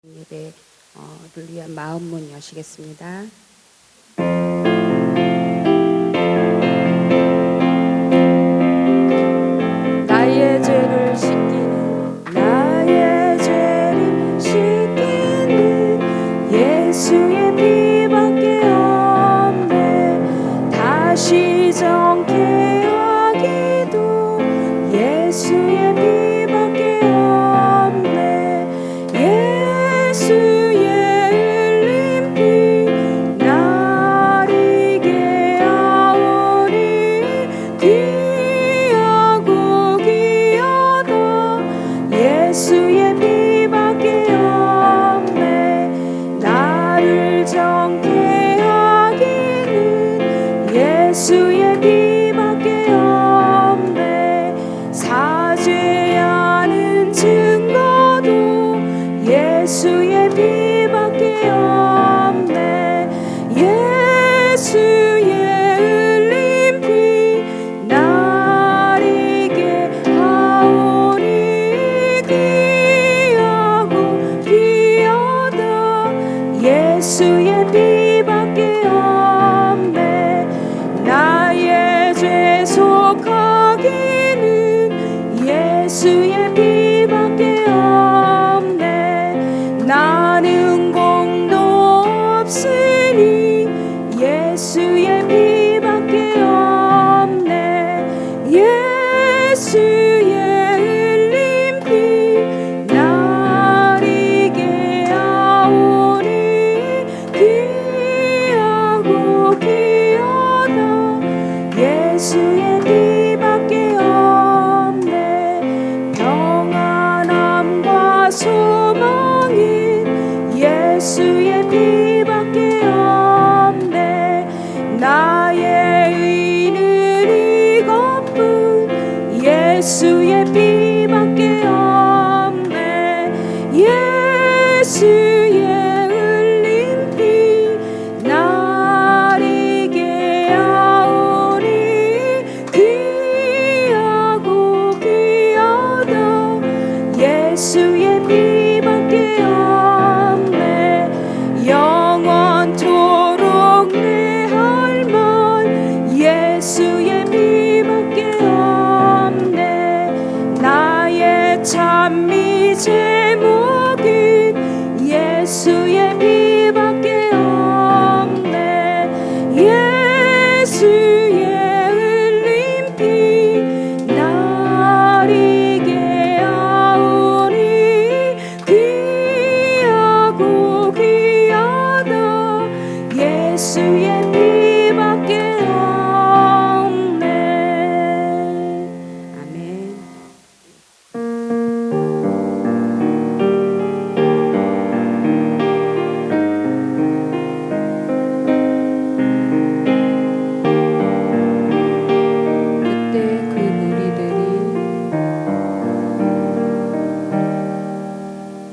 예배를 위한 마음문 여시겠습니다. 나의 죄를 씻기는 예수의 피밖에 없네. 다시 정케 하기도 예수의 피밖에 없네. 예수의 흘린 피 날 이게 하오니 귀하고 귀하다. 예수의 피밖에 없네. 나를 정케 하기는 예수의 피밖에 없네. 사죄하는 증거도 예수의 피밖에 없네. 예수의 흘린 피 날 이게 하오니 귀하고 귀하다. 예수의 피밖에 없네. 나의 죄 속하기는 예수의 피밖에 없네. 나는 공도 없으니 예수의 피밖에 없네. 예수의 흘린 피 날 이게 하오니 귀하고 귀하다. 예수의 피밖에 없네. 평안함과 소망인 예수의 피밖에 없네. 나의 의는 이것뿐 예수의 피밖에 없네. 예수의 흘린 피 날 이게 하오니 귀하고 귀하다. 예수의 피밖에 없네. 영원토록 내 할망 예수의 피밖에 없네. 나의 찬미 제목인 예수의 피밖에 없네. 예수의 흘린 피 날 이게 하오니 귀하고 귀하다. 예수의 피밖에 없네. 아멘.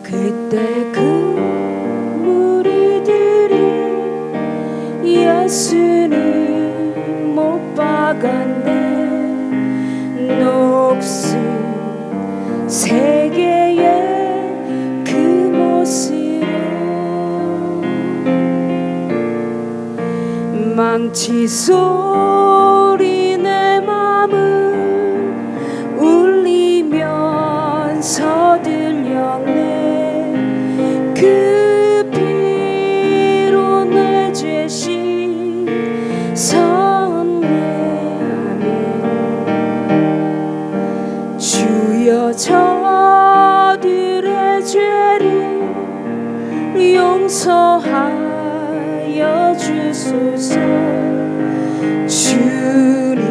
그때 그 무리들이 예수를 못 박았네. 녹슨 세계의 그 모습으로 망치 소리 내 맘은 울리면서 들렸네. 그 피로 내 죄 씻었네. 아멘. 주여 저들의 죄를 용서하여 주소서. 주님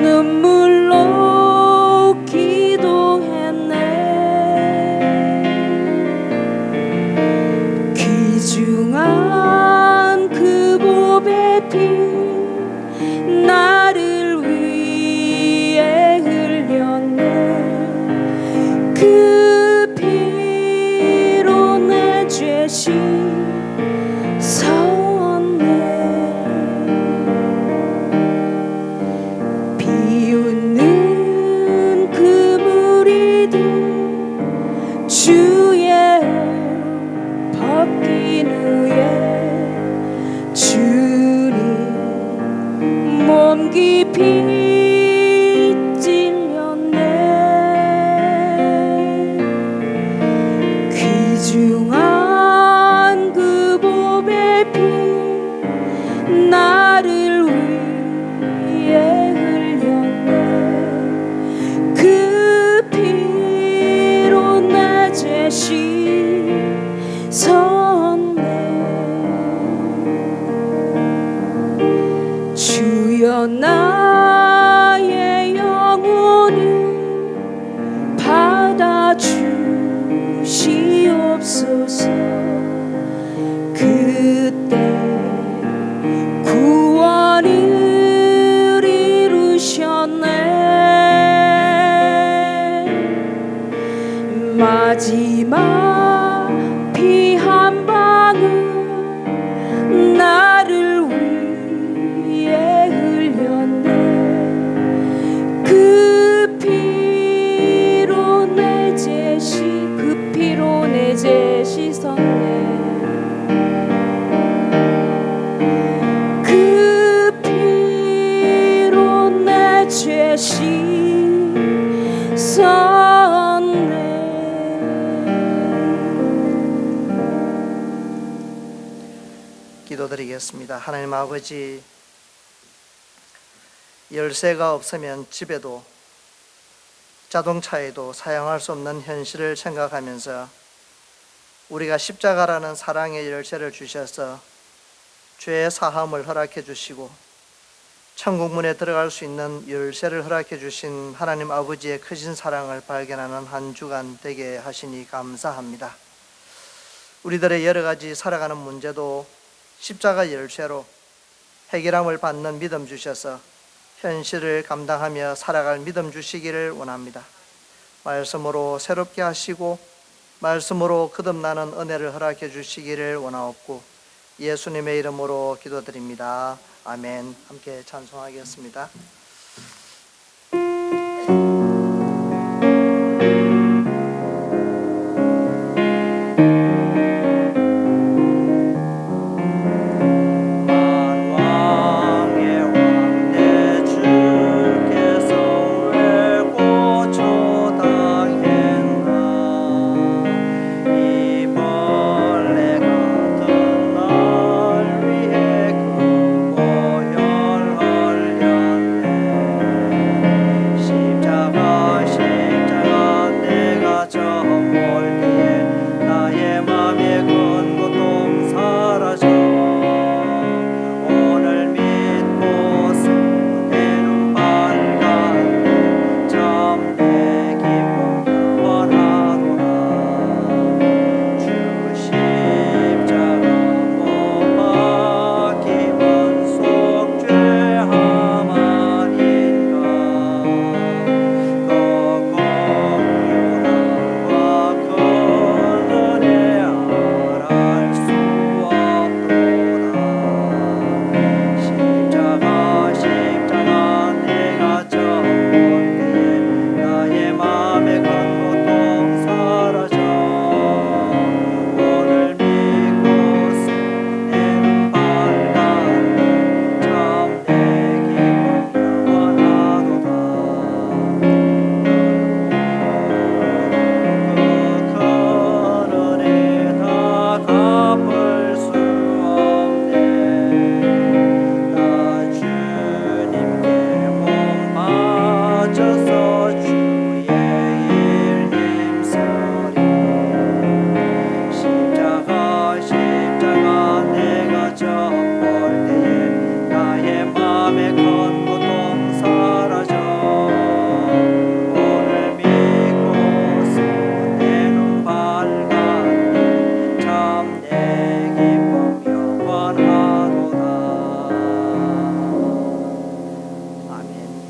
눈물로 기도했네. 귀중한 그 보배 피 나를 위해 흘렸네. 그 피로 내 죄 씻었네. 비웃는 그 무리들 주의 빛 찔렸네. 귀중한 그 보배 피 나를 위해 흘렸네. 그 피로 내 죄 씻었네. 주여 나의 영혼을 받아주시옵소서. 그때 구원을 이루셨네. 마지막 피 한 방울 나를 위해 흘렸네. 그 피로 내 죄 씻었네. 그 피로 내 죄 씻었네. 기도드리겠습니다. 하나님 아버지, 열쇠가 없으면 집에도 자동차에도 사용할 수 없는 현실을 생각하면서 우리가 십자가라는 사랑의 열쇠를 주셔서 죄의 사함을 허락해 주시고 천국문에 들어갈 수 있는 열쇠를 허락해 주신 하나님 아버지의 크신 사랑을 발견하는 한 주간 되게 하시니 감사합니다. 우리들의 여러 가지 살아가는 문제도 십자가 열쇠로 해결함을 받는 믿음 주셔서 현실을 감당하며 살아갈 믿음 주시기를 원합니다. 말씀으로 새롭게 하시고 말씀으로 거듭나는 은혜를 허락해 주시기를 원하옵고 예수님의 이름으로 기도드립니다. 아멘. 함께 찬송하겠습니다.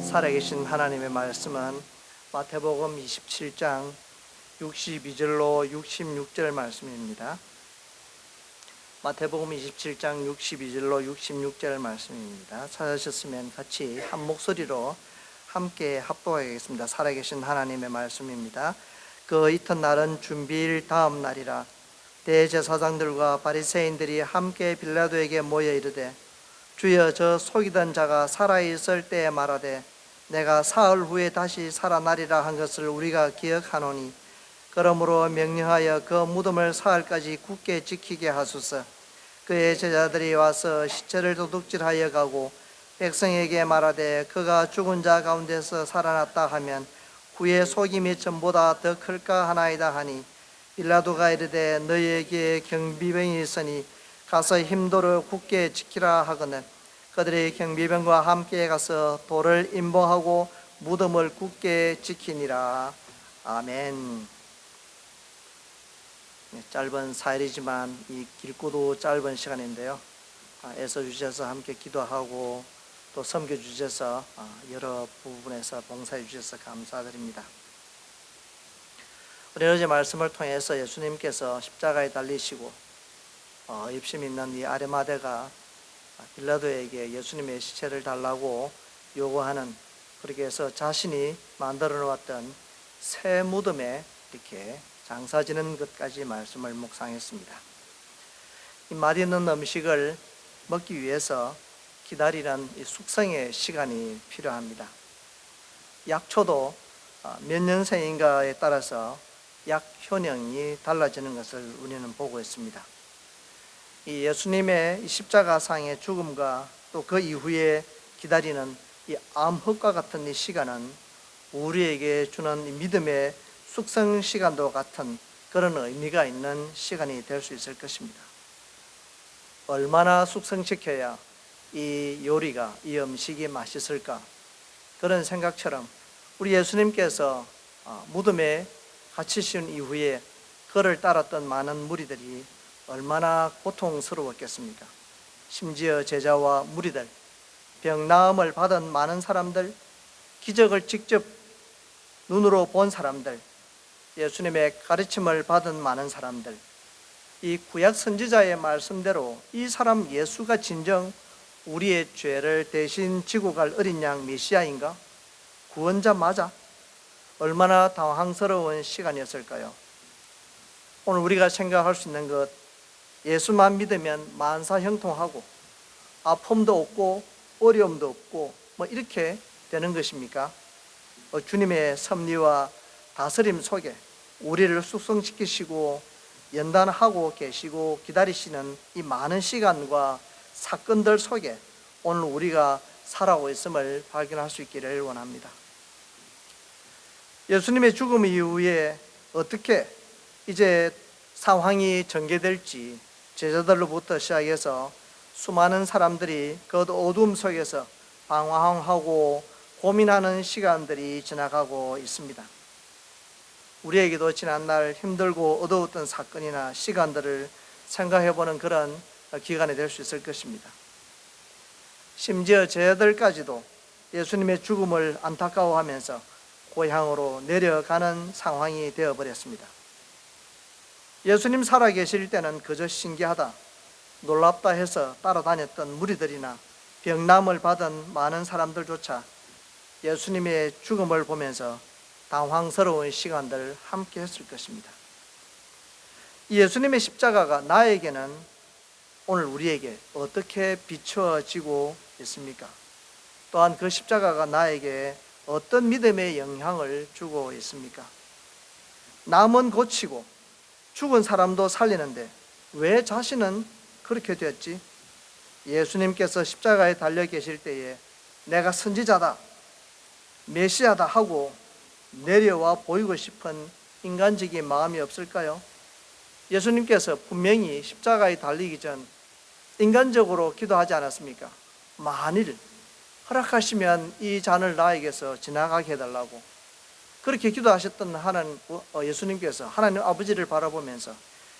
살아계신 하나님의 말씀은 마태복음 27장 62절로 66절 말씀입니다. 마태복음 27장 62절로 66절 말씀입니다. 찾으셨으면 같이 한 목소리로 함께 합독하겠습니다. 살아계신 하나님의 말씀입니다. 그 이튿날은 준비일 다음 날이라. 대제사장들과 바리새인들이 함께 빌라도에게 모여 이르되 주여, 저 속이던 자가 살아있을 때에 말하되 내가 사흘 후에 다시 살아나리라 한 것을 우리가 기억하노니 그러므로 명령하여 그 무덤을 사흘까지 굳게 지키게 하소서. 그의 제자들이 와서 시체를 도둑질하여 가고 백성에게 말하되 그가 죽은 자 가운데서 살아났다 하면 그의 속임이 전보다 더 클까 하나이다 하니 빌라도가 이르되 너희에게 경비병이 있으니 가서 힘도를 굳게 지키라 하거늘 그들이 경비병과 함께 가서 돌을 임보하고 무덤을 굳게 지키니라. 아멘. 짧은 사일이지만 이 길고도 짧은 시간인데요, 애써주셔서 함께 기도하고 또 섬겨주셔서 여러 부분에서 봉사해 주셔서 감사드립니다. 우리 어제 말씀을 통해서 예수님께서 십자가에 달리시고 입심 있는 이 아르마대가 빌라도에게 예수님의 시체를 달라고 요구하는, 그렇게 해서 자신이 만들어 놓았던 새 무덤에 이렇게 장사 지는 것까지 말씀을 묵상했습니다. 이 맛있는 음식을 먹기 위해서 기다리는 이 숙성의 시간이 필요합니다. 약초도 몇 년생인가에 따라서 약 효능이 달라지는 것을 우리는 보고 있습니다. 이 예수님의 이 십자가상의 죽음과 또 그 이후에 기다리는 이 암흑과 같은 이 시간은 우리에게 주는 이 믿음의 숙성 시간도 같은 그런 의미가 있는 시간이 될 수 있을 것입니다. 얼마나 숙성시켜야 이 요리가, 이 음식이 맛있을까? 그런 생각처럼 우리 예수님께서 무덤에 갇히신 이후에 그를 따랐던 많은 무리들이 얼마나 고통스러웠겠습니까? 심지어 제자와 무리들, 병 나음을 받은 많은 사람들, 기적을 직접 눈으로 본 사람들, 예수님의 가르침을 받은 많은 사람들, 이 구약 선지자의 말씀대로 이 사람 예수가 진정 우리의 죄를 대신 지고 갈 어린 양 메시아인가? 구원자 맞아? 얼마나 당황스러운 시간이었을까요? 오늘 우리가 생각할 수 있는 것, 예수만 믿으면 만사형통하고 아픔도 없고 어려움도 없고 뭐 이렇게 되는 것입니까? 주님의 섭리와 다스림 속에 우리를 숙성시키시고 연단하고 계시고 기다리시는 이 많은 시간과 사건들 속에 오늘 우리가 살아오고 있음을 발견할 수 있기를 원합니다. 예수님의 죽음 이후에 어떻게 이제 상황이 전개될지 제자들로부터 시작해서 수많은 사람들이 그 어둠 속에서 방황하고 고민하는 시간들이 지나가고 있습니다. 우리에게도 지난날 힘들고 어두웠던 사건이나 시간들을 생각해보는 그런 기간이 될 수 있을 것입니다. 심지어 제자들까지도 예수님의 죽음을 안타까워하면서 고향으로 내려가는 상황이 되어버렸습니다. 예수님 살아계실 때는 그저 신기하다, 놀랍다 해서 따라다녔던 무리들이나 병남을 받은 많은 사람들조차 예수님의 죽음을 보면서 당황스러운 시간들을 함께 했을 것입니다. 이 예수님의 십자가가 나에게는 오늘 우리에게 어떻게 비춰지고 있습니까? 또한 그 십자가가 나에게 어떤 믿음의 영향을 주고 있습니까? 남은 고치고 죽은 사람도 살리는데 왜 자신은 그렇게 되었지? 예수님께서 십자가에 달려 계실 때에 내가 선지자다, 메시아다 하고 내려와 보이고 싶은 인간적인 마음이 없을까요? 예수님께서 분명히 십자가에 달리기 전 인간적으로 기도하지 않았습니까? 만일 허락하시면 이 잔을 나에게서 지나가게 해달라고 그렇게 기도하셨던 예수님께서 하나님 아버지를 바라보면서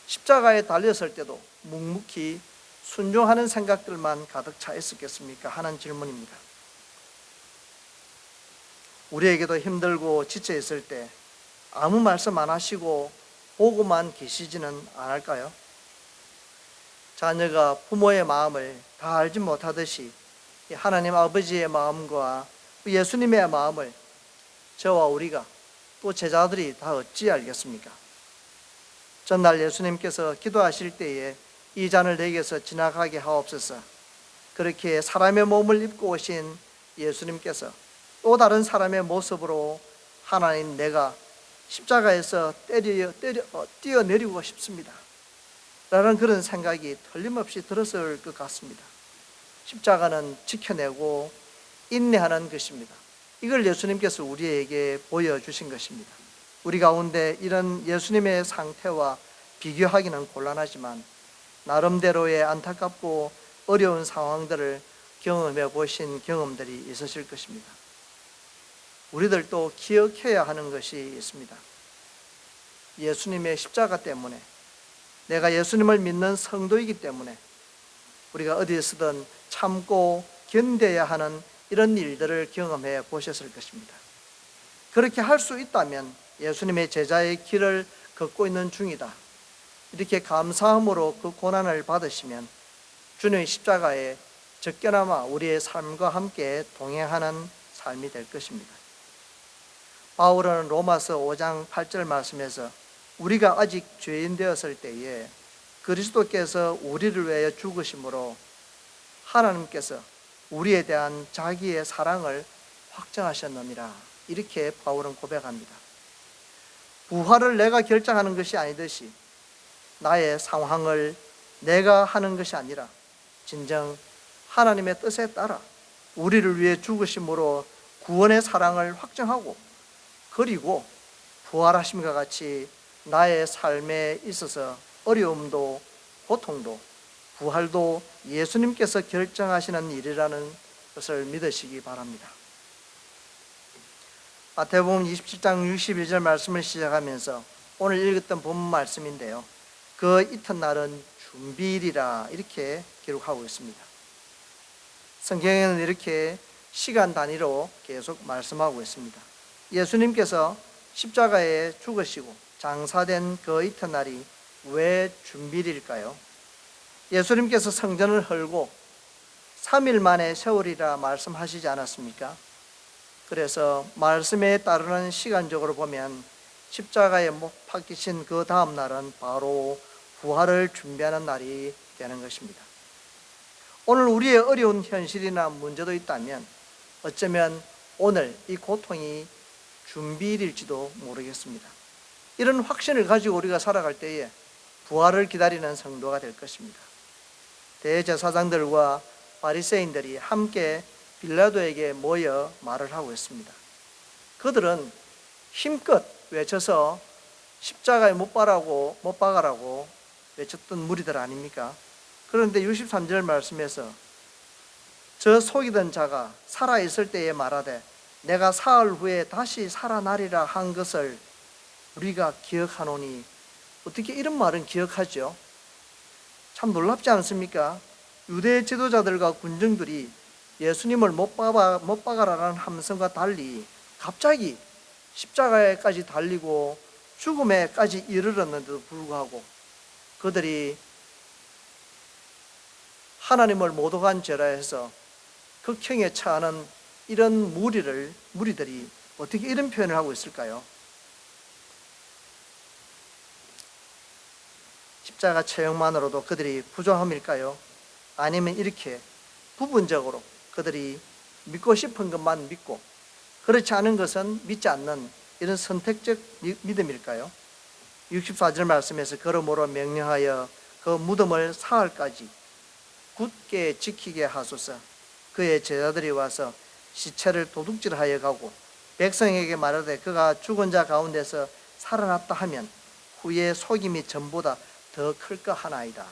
십자가에 달렸을 때도 묵묵히 순종하는 생각들만 가득 차 있었겠습니까? 하는 질문입니다. 우리에게도 힘들고 지쳐 있을 때 아무 말씀 안 하시고 보고만 계시지는 않을까요? 자녀가 부모의 마음을 다 알지 못하듯이 하나님 아버지의 마음과 예수님의 마음을 저와 우리가 또 제자들이 다 어찌 알겠습니까? 전날 예수님께서 기도하실 때에 이 잔을 내게서 지나가게 하옵소서, 그렇게 사람의 몸을 입고 오신 예수님께서 또 다른 사람의 모습으로 하나님, 내가 십자가에서 뛰어내리고 싶습니다 라는 그런 생각이 틀림없이 들었을 것 같습니다. 십자가는 지켜내고 인내하는 것입니다. 이걸 예수님께서 우리에게 보여주신 것입니다. 우리 가운데 이런 예수님의 상태와 비교하기는 곤란하지만 나름대로의 안타깝고 어려운 상황들을 경험해 보신 경험들이 있으실 것입니다. 우리들도 기억해야 하는 것이 있습니다. 예수님의 십자가 때문에, 내가 예수님을 믿는 성도이기 때문에 우리가 어디에서든 참고 견뎌야 하는 이런 일들을 경험해 보셨을 것입니다. 그렇게 할 수 있다면 예수님의 제자의 길을 걷고 있는 중이다, 이렇게 감사함으로 그 고난을 받으시면 주님의 십자가에 적게나마 우리의 삶과 함께 동행하는 삶이 될 것입니다. 바울은 로마서 5장 8절 말씀에서 우리가 아직 죄인 되었을 때에 그리스도께서 우리를 위하여 죽으심으로 하나님께서 우리에 대한 자기의 사랑을 확정하셨느니라, 이렇게 바울은 고백합니다. 부활을 내가 결정하는 것이 아니듯이 나의 상황을 내가 하는 것이 아니라 진정 하나님의 뜻에 따라 우리를 위해 죽으심으로 구원의 사랑을 확정하고, 그리고 부활하심과 같이 나의 삶에 있어서 어려움도 고통도 부활도 예수님께서 결정하시는 일이라는 것을 믿으시기 바랍니다. 마태복음 27장 61절 말씀을 시작하면서 오늘 읽었던 본문 말씀인데요, 그 이튿날은 준비일이라 이렇게 기록하고 있습니다. 성경에는 이렇게 시간 단위로 계속 말씀하고 있습니다. 예수님께서 십자가에 죽으시고 장사된 그 이튿날이 왜 준비일일까요? 예수님께서 성전을 헐고 3일 만에 세우리라 말씀하시지 않았습니까? 그래서 말씀에 따르는 시간적으로 보면 십자가에 못 박히신 그 다음 날은 바로 부활을 준비하는 날이 되는 것입니다. 오늘 우리의 어려운 현실이나 문제도 있다면 어쩌면 오늘 이 고통이 준비일일지도 모르겠습니다. 이런 확신을 가지고 우리가 살아갈 때에 부활을 기다리는 성도가 될 것입니다. 대제사장들과 바리새인들이 함께 빌라도에게 모여 말을 하고 있습니다. 그들은 힘껏 외쳐서 십자가에 못 박아라고 외쳤던 무리들 아닙니까? 그런데 63절 말씀에서 저 속이던 자가 살아있을 때에 말하되 내가 사흘 후에 다시 살아나리라 한 것을 우리가 기억하노니, 어떻게 이런 말은 기억하죠? 참 놀랍지 않습니까? 유대 지도자들과 군중들이 예수님을 못 박아라는 함성과 달리 갑자기 십자가에까지 달리고 죽음에까지 이르렀는데도 불구하고 그들이 하나님을 모독한 죄라 해서 극형에 처하는 이런 무리들이 어떻게 이런 표현을 하고 있을까요? 십자가 처형만으로도 그들이 부족함일까요? 아니면 이렇게 부분적으로 그들이 믿고 싶은 것만 믿고 그렇지 않은 것은 믿지 않는 이런 선택적 믿음일까요? 64절 말씀에서 그러므로 명령하여 그 무덤을 사흘까지 굳게 지키게 하소서. 그의 제자들이 와서 시체를 도둑질하여 가고 백성에게 말하되 그가 죽은 자 가운데서 살아났다 하면 후에 속임이 전보다 더 클까 하나이다.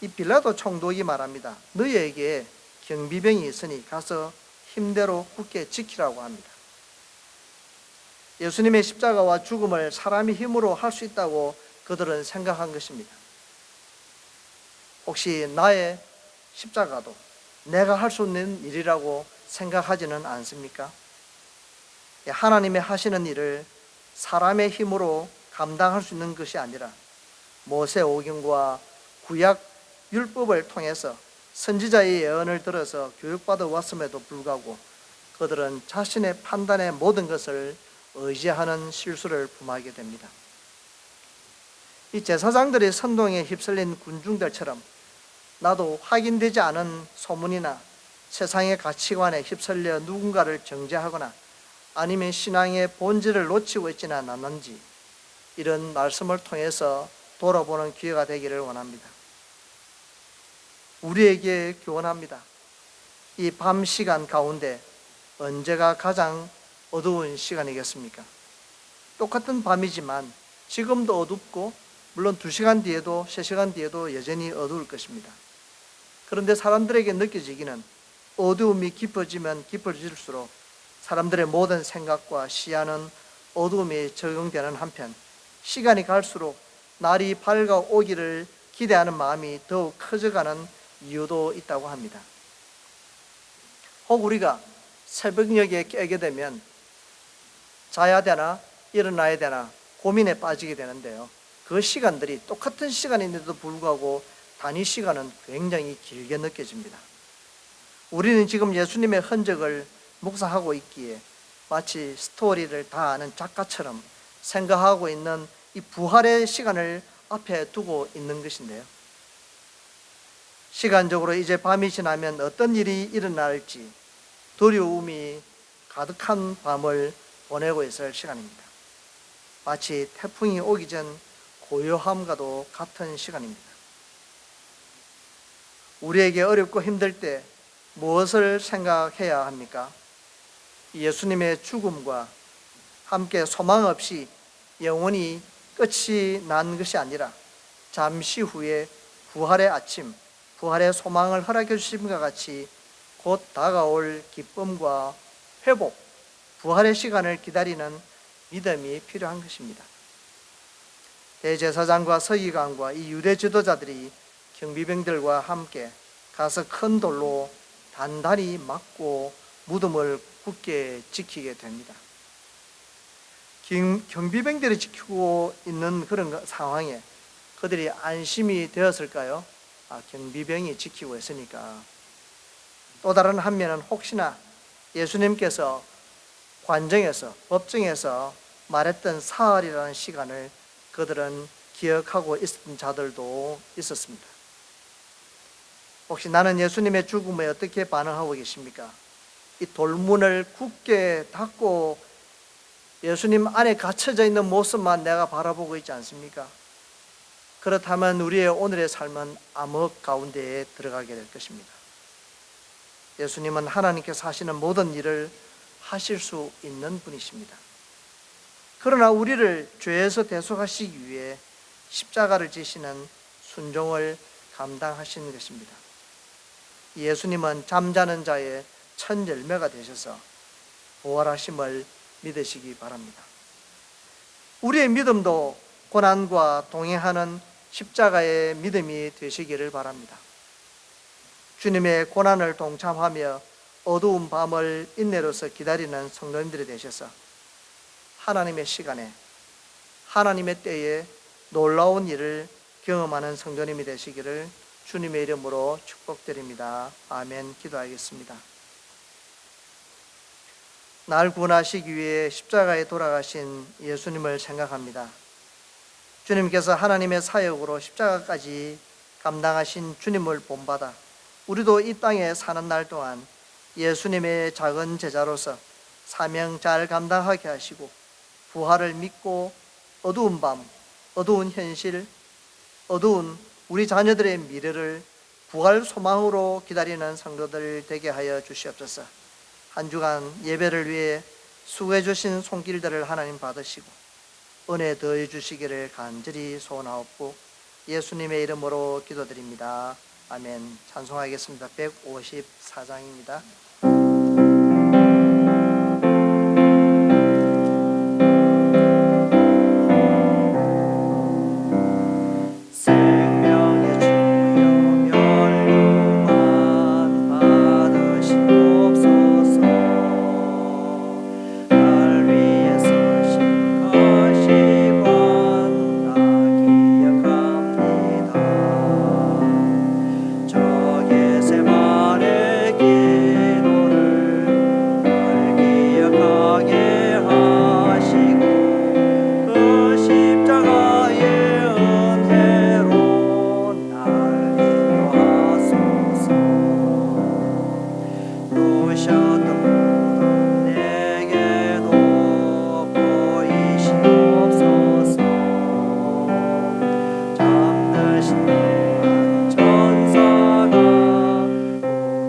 이 빌라도 총독이 말합니다. 너희에게 경비병이 있으니 가서 힘대로 굳게 지키라고 합니다. 예수님의 십자가와 죽음을 사람의 힘으로 할 수 있다고 그들은 생각한 것입니다. 혹시 나의 십자가도 내가 할 수 있는 일이라고 생각하지는 않습니까? 하나님의 하시는 일을 사람의 힘으로 감당할 수 있는 것이 아니라 모세 오경과 구약 율법을 통해서 선지자의 예언을 들어서 교육받아 왔음에도 불구하고 그들은 자신의 판단의 모든 것을 의지하는 실수를 범하게 됩니다. 이 제사장들의 선동에 휩쓸린 군중들처럼 나도 확인되지 않은 소문이나 세상의 가치관에 휩쓸려 누군가를 정죄하거나 아니면 신앙의 본질을 놓치고 있지는 않는지 이런 말씀을 통해서 돌아보는 기회가 되기를 원합니다. 우리에게 교훈합니다. 이 밤 시간 가운데 언제가 가장 어두운 시간이겠습니까? 똑같은 밤이지만 지금도 어둡고 물론 2시간 뒤에도 3시간 뒤에도 여전히 어두울 것입니다. 그런데 사람들에게 느껴지기는 어두움이 깊어지면 깊어질수록 사람들의 모든 생각과 시야는 어두움이 적용되는 한편 시간이 갈수록 날이 밝아오기를 기대하는 마음이 더욱 커져가는 이유도 있다고 합니다. 혹 우리가 새벽녘에 깨게 되면 자야 되나 일어나야 되나 고민에 빠지게 되는데요. 그 시간들이 똑같은 시간인데도 불구하고 단위 시간은 굉장히 길게 느껴집니다. 우리는 지금 예수님의 흔적을 묵상하고 있기에 마치 스토리를 다 아는 작가처럼 생각하고 있는 이 부활의 시간을 앞에 두고 있는 것인데요. 시간적으로 이제 밤이 지나면 어떤 일이 일어날지 두려움이 가득한 밤을 보내고 있을 시간입니다. 마치 태풍이 오기 전 고요함과도 같은 시간입니다. 우리에게 어렵고 힘들 때 무엇을 생각해야 합니까? 예수님의 죽음과 함께 소망 없이 영원히 끝이 난 것이 아니라 잠시 후에 부활의 아침, 부활의 소망을 허락해 주심과 같이 곧 다가올 기쁨과 회복, 부활의 시간을 기다리는 믿음이 필요한 것입니다. 대제사장과 서기관과 이 유대 지도자들이 경비병들과 함께 가서 큰 돌로 단단히 막고 무덤을 굳게 지키게 됩니다. 경비병들이 지키고 있는 그런 상황에 그들이 안심이 되었을까요? 경비병이 지키고 있으니까. 또 다른 한면은 혹시나 예수님께서 관정에서 법정에서 말했던 사흘이라는 시간을 그들은 기억하고 있었던 자들도 있었습니다. 혹시 나는 예수님의 죽음에 어떻게 반응하고 계십니까? 이 돌문을 굳게 닫고 예수님 안에 갇혀져 있는 모습만 내가 바라보고 있지 않습니까? 그렇다면 우리의 오늘의 삶은 암흑 가운데에 들어가게 될 것입니다. 예수님은 하나님께서 하시는 모든 일을 하실 수 있는 분이십니다. 그러나 우리를 죄에서 대속하시기 위해 십자가를 지시는 순종을 감당하신 것입니다. 예수님은 잠자는 자의 첫 열매가 되셔서 부활하심을 믿으시기 바랍니다. 우리의 믿음도 고난과 동행하는 십자가의 믿음이 되시기를 바랍니다. 주님의 고난을 동참하며 어두운 밤을 인내로서 기다리는 성도님들이 되셔서 하나님의 시간에 하나님의 때에 놀라운 일을 경험하는 성도님이 되시기를 주님의 이름으로 축복드립니다. 아멘. 기도하겠습니다. 날 구원하시기 위해 십자가에 돌아가신 예수님을 생각합니다. 주님께서 하나님의 사역으로 십자가까지 감당하신 주님을 본받아 우리도 이 땅에 사는 날 동안 예수님의 작은 제자로서 사명 잘 감당하게 하시고 부활을 믿고 어두운 밤, 어두운 현실, 어두운 우리 자녀들의 미래를 부활 소망으로 기다리는 성도들 되게 하여 주시옵소서. 한 주간 예배를 위해 수고해 주신 손길들을 하나님 받으시고 은혜 더해 주시기를 간절히 소원하옵고 예수님의 이름으로 기도드립니다. 아멘. 찬송하겠습니다. 154장입니다. 새 말에 천사가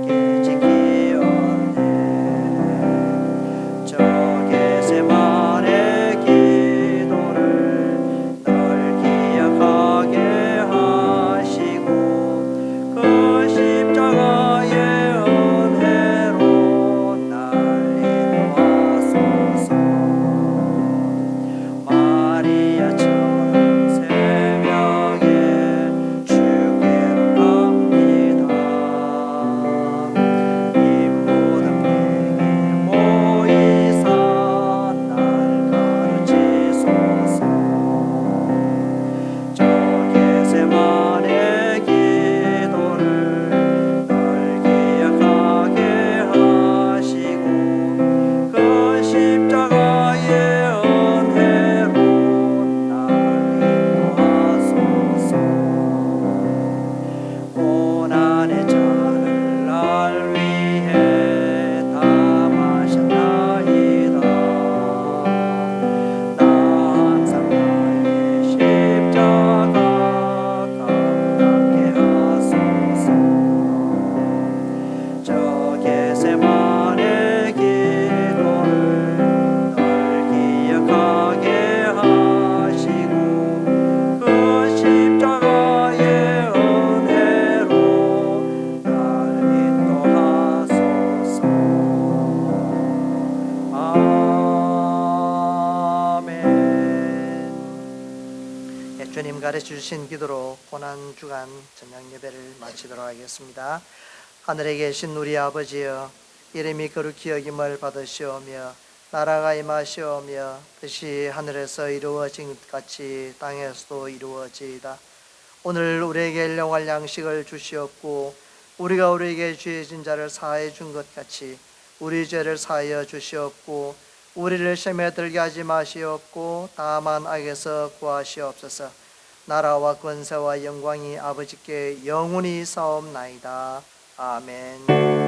굳게 지키었네. 저 겟세마네 기도를 널 기억하게 하시고 그 십자가의 은혜로 날 인도하소서. 마리아처럼 새벽에 주께로 갑니다. 이 모든 내게 모이사 날 가르치소서. 저 겟세마네 기도를 널 기억하게 하시고 그 십자가의 은혜로 날 인도하소서. 고난의 잔을 날 위해 담으셨나이다. 나 항상 나의 십자가 감당케 하소서. 저 겟세마네 기도를 널 기억하게 하시고 그 십자가의 은혜로 날 인도하소서. 아멘. 주님 가르쳐 주신 기도로 고난 주간 저녁 예배를 마치도록 하겠습니다. 하늘에 계신 우리 아버지여, 이름이 거룩히 여김을 받으시오며 나라가 임하시오며 뜻이 하늘에서 이루어진 것 같이 땅에서도 이루어지이다. 오늘 우리에게 일용할 양식을 주시옵고 우리가 우리에게 죄진 자를 사하여 준 것 같이 우리 죄를 사하여 주시옵고 우리를 시험에 들게 하지 마시옵고 다만 악에서 구하시옵소서. 나라와 권세와 영광이 아버지께 영원히 사옵나이다. 아멘.